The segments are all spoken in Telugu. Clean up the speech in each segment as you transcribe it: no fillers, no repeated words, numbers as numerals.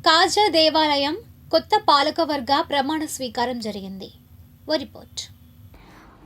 కాజా దేవాలయం కొత్త పాలకవర్గ ప్రమాణ స్వీకారం జరిగింది. ఓ రిపోర్ట్.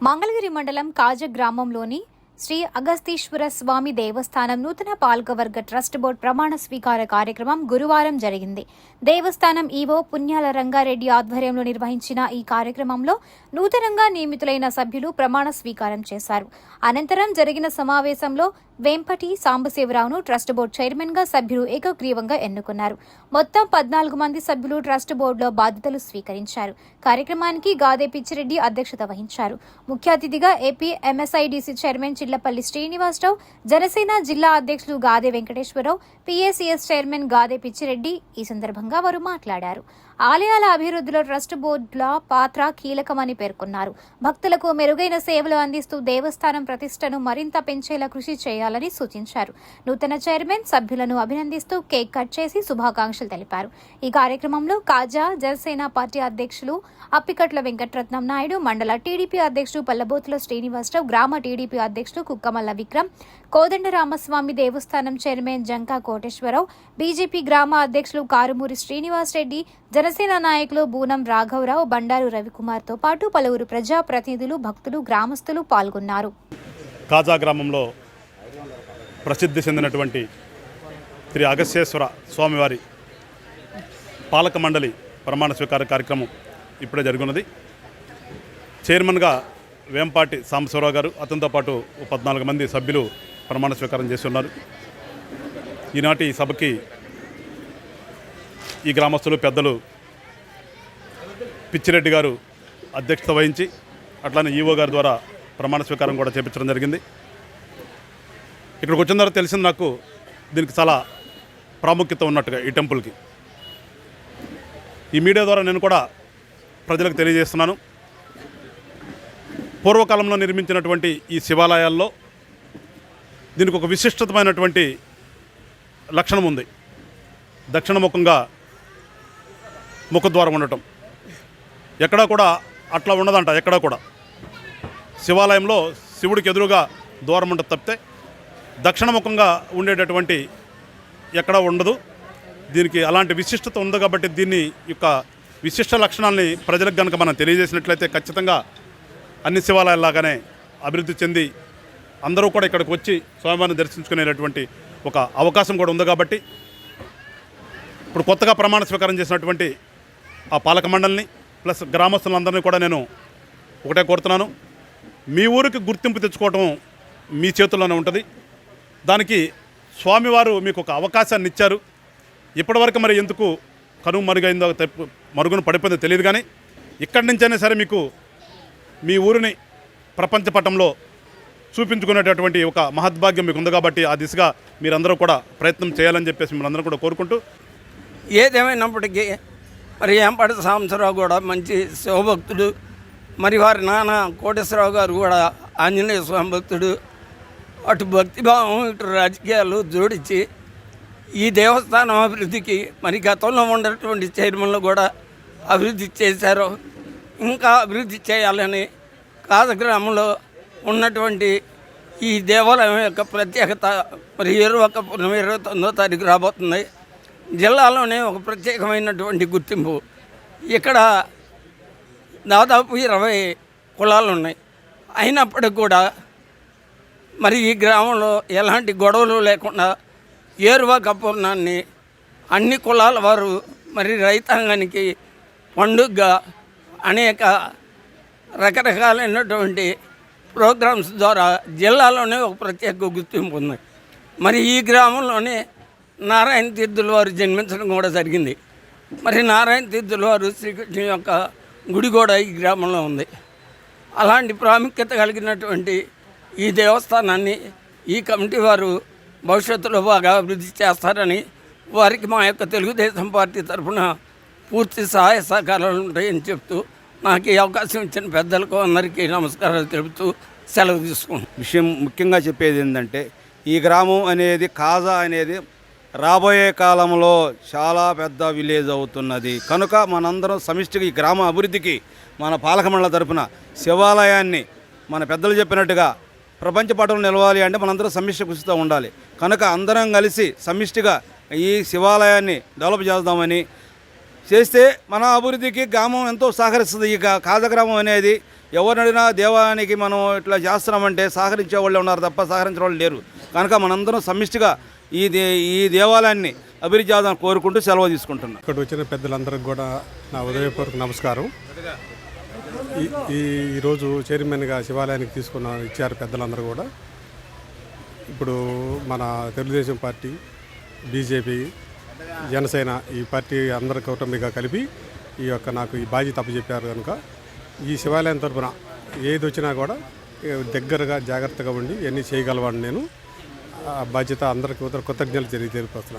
మంగళగిరి మండలం కాజా గ్రామంలోని శ్రీ అగస్తీశ్వర స్వామి దేవస్థానం నూతన పాలకవర్గ ట్రస్ట్ బోర్డు ప్రమాణ స్వీకార కార్యక్రమం గురువారం జరిగింది. దేవస్థానం ఈవో పుణ్యాల రంగారెడ్డి ఆధ్వర్యంలో నిర్వహించిన ఈ కార్యక్రమంలో నూతనంగా నియమితులైన సభ్యులు ప్రమాణ స్వీకారం చేశారు. అనంతరం జరిగిన సమావేశంలో వెంపటి సాంబశివరావును ట్రస్ట్ బోర్డు చైర్మన్ గా సభ్యులు ఏకగ్రీవంగా ఎన్నుకున్నారు. మొత్తం 14 మంది సభ్యులు ట్రస్ట్ బోర్డులో బాధ్యతలు స్వీకరించారు. కార్యక్రమానికి గాదే పిచ్చిరెడ్డి అధ్యక్షత వహించారు. ముఖ్య అతిథిగా AP MSIDC chairman Chillapalli Srinivasa Rao, Janasena జిల్లా అధ్యక్షులు గాదే వెంకటేశ్వరరావు, పిఎసిఎస్ చైర్మన్ గాదే పిచ్చిరెడ్డి ఈ సందర్భంగా వారు మాట్లాడారు. ఆలయాల అభివృద్ధిలో ట్రస్ట్ బోర్డుల పాత్ర కీలకమని పేర్కొన్నారు. భక్తులకు మెరుగైన సేవలు అందిస్తూ దేవస్థానం ప్రతిష్టను మరింత పెంచేలా కృషి చేయాలని సూచించారు. నూతన చైర్మన్ సభ్యులను అభినందిస్తూ కేక్ కట్ చేసి శుభాకాంక్షలు తెలిపారు. ఈ కార్యక్రమంలో కాజా జనసేన పార్టీ అధ్యక్షులు అప్పికట్ల వెంకటరత్నం నాయుడు, మండల టీడీపీ అధ్యక్షుడు పల్లబోతుల శ్రీనివాసరావు, గ్రామ టీడీపీ అధ్యక్షుడు కుక్కమల్ల విక్రమ్, కోదండరామస్వామి దేవస్థానం చైర్మన్ జంకా కోటేశ్వరరావు, బీజేపీ గ్రామ అధ్యక్షులు కారుమూరి శ్రీనివాసరెడ్డి, జనసేన నాయకులు బూనం రాఘవరావు, బండారు రవికుమార్తో పాటు పలువురు ప్రజాప్రతినిధులు, భక్తులు, గ్రామస్తులు పాల్గొన్నారు. కాజా గ్రామంలో ప్రసిద్ధి చెందినటువంటి శ్రీ అగస్తేశ్వర స్వామివారి పాలక మండలి ప్రమాణ స్వీకార కార్యక్రమం ఇప్పుడే జరుగుతున్నది. చైర్మన్గా వేంపాటి సాంబశివరావు గారు, అతనితో పాటు 14 మంది సభ్యులు ప్రమాణ స్వీకారం చేస్తున్నారు. ఈనాటి సభకి ఈ గ్రామస్తులు పెద్దలు పిచ్చిరెడ్డి గారు అధ్యక్షత వహించి అట్లానే ఈవో గారి ద్వారా ప్రమాణ స్వీకారం కూడా చేపించడం జరిగింది. ఇక్కడికి వచ్చిన తర్వాత తెలిసింది నాకు దీనికి చాలా ప్రాముఖ్యత ఉన్నట్టుగా ఈ టెంపుల్కి. ఈ మీడియా ద్వారా నేను కూడా ప్రజలకు తెలియజేస్తున్నాను. పూర్వకాలంలో నిర్మించినటువంటి ఈ శివాలయాల్లో దీనికి ఒక విశిష్టమైనటువంటి లక్షణం ఉంది. దక్షిణముఖంగా ముఖద్వారం ఉండటం ఎక్కడా కూడా అట్లా ఉండదంట. ఎక్కడా కూడా శివాలయంలో శివుడికి ఎదురుగా ద్వారం ఉంటుంది తప్పితే దక్షిణముఖంగా ఉండేటటువంటి ఎక్కడా ఉండదు. దీనికి అలాంటి విశిష్టత ఉంది కాబట్టి దీన్ని యొక్క విశిష్ట లక్షణాలని ప్రజలకు కనుక మనం తెలియజేసినట్లయితే ఖచ్చితంగా అన్ని శివాలయాల్లాగానే అభివృద్ధి చెంది అందరూ కూడా ఇక్కడికి వచ్చి స్వామివారిని దర్శించుకునేటటువంటి ఒక అవకాశం కూడా ఉంది. కాబట్టి ఇప్పుడు కొత్తగా ప్రమాణ స్వీకారం చేసినటువంటి ఆ పాలక మండలిని ప్లస్ గ్రామస్తులందరినీ కూడా నేను ఒకటే కోరుతున్నాను, మీ ఊరికి గుర్తింపు తెచ్చుకోవటం మీ చేతుల్లోనే ఉంటుంది. దానికి స్వామివారు మీకు ఒక అవకాశాన్ని ఇచ్చారు. ఇప్పటివరకు మరి ఎందుకు కనుమ మరుగైందో మరుగున పడిపోయిందో తెలియదు, కానీ ఇక్కడి నుంచైనా సరే మీకు మీ ఊరిని ప్రపంచ పటంలో చూపించుకునేటటువంటి ఒక మహద్భాగ్యం మీకు ఉంది. కాబట్టి ఆ దిశగా మీరందరూ కూడా ప్రయత్నం చేయాలని చెప్పేసి మీరందరూ కూడా కోరుకుంటూ, ఏదేమైనప్పటికీ మరి ఏంపాటి సాంబశివరావు కూడా మంచి శివభక్తుడు, మరి వారి నాన్న కోటేశ్వరరావు గారు కూడా ఆంజనేయ స్వామి భక్తుడు. అటు భక్తిభావం ఇటు రాజకీయాలు జోడించి ఈ దేవస్థానం అభివృద్ధికి మరి గతంలో ఉన్నటువంటి చైర్మన్లు కూడా అభివృద్ధి చేశారు. ఇంకా అభివృద్ధి చేయాలని కాజా గ్రామంలో ఉన్నటువంటి ఈ దేవాలయం యొక్క ప్రత్యేకత మరి 29వ తారీఖు రాబోతుంది. జిల్లాలోనే ఒక ప్రత్యేకమైనటువంటి గుర్తింపు. ఇక్కడ దాదాపు 20 కులాలు ఉన్నాయి. అయినప్పటికీ కూడా మరి ఈ గ్రామంలో ఎలాంటి గొడవలు లేకుండా ఏరువాక పౌర్ణాన్ని అన్ని కులాల వారు మరి రైతాంగానికి పండుగగా అనేక రకరకాలైనటువంటి ప్రోగ్రామ్స్ ద్వారా జిల్లాలోనే ఒక ప్రత్యేక గుర్తింపు ఉంది. మరి ఈ గ్రామంలోనే నారాయణ తీర్థుల వారు జన్మించడం కూడా జరిగింది. మరి నారాయణ తీర్థుల వారు శ్రీకృష్ణ యొక్క గుడి కూడా ఈ గ్రామంలో ఉంది. అలాంటి ప్రాముఖ్యత కలిగినటువంటి ఈ దేవస్థానాన్ని ఈ కమిటీ వారు భవిష్యత్తులో బాగా అభివృద్ధి చేస్తారని వారికి మా యొక్క తెలుగుదేశం పార్టీ తరఫున పూర్తి సహాయ సహకారాలు ఉంటాయని చెప్తూ నాకు ఈ అవకాశం ఇచ్చిన పెద్దలకు అందరికీ నమస్కారాలు తెలుపుతూ సెలవు తీసుకుంటాం. విషయం ముఖ్యంగా చెప్పేది ఏంటంటే ఈ గ్రామం అనేది కాజా అనేది రాబోయే కాలంలో చాలా పెద్ద విలేజ్ అవుతున్నది కనుక మనందరం సమిష్టిగా ఈ గ్రామ అభివృద్ధికి మన పాలక మండలి తరఫున శివాలయాన్ని మన పెద్దలు చెప్పినట్టుగా ప్రపంచ పటంలో నిలవాలి అంటే మనందరం సమిష్టి కృషితో ఉండాలి. కనుక అందరం కలిసి సమిష్టిగా ఈ శివాలయాన్ని డెవలప్ చేద్దామని చేస్తే మన అభివృద్ధికి గ్రామం ఎంతో సహకరిస్తుంది. ఈ కాజగ్రామం అనేది ఎవరినడినా దేవాలయానికి మనం ఇట్లా చేస్తున్నామంటే సహకరించే వాళ్ళు ఉన్నారు తప్ప సహకరించే వాళ్ళు లేరు. కనుక మనందరం సమిష్టిగా ఈ దేవాలయాన్ని అభివృద్ధి చేద్దామని కోరుకుంటూ సెలవు తీసుకుంటున్నాను. ఇక్కడ వచ్చిన పెద్దలందరికీ కూడా నా ఉదయపూర్వక నమస్కారం. ఈరోజు చైర్మన్గా శివాలయానికి ఇచ్చారు పెద్దలందరూ కూడా. ఇప్పుడు మన తెలుగుదేశం పార్టీ, బీజేపీ, జనసేన ఈ పార్టీ అందరి కూటమిగా కలిపి నాకు ఈ బాధ్యత అప్పచెప్పారు. కనుక ఈ శివాలయం తరఫున ఏది వచ్చినా కూడా దగ్గరగా జాగ్రత్తగా ఉండి ఇవన్నీ చేయగలవాడిని. నేను బాధ్యత అందరికీ కృతజ్ఞతలు తెలియజేస్తున్నాను.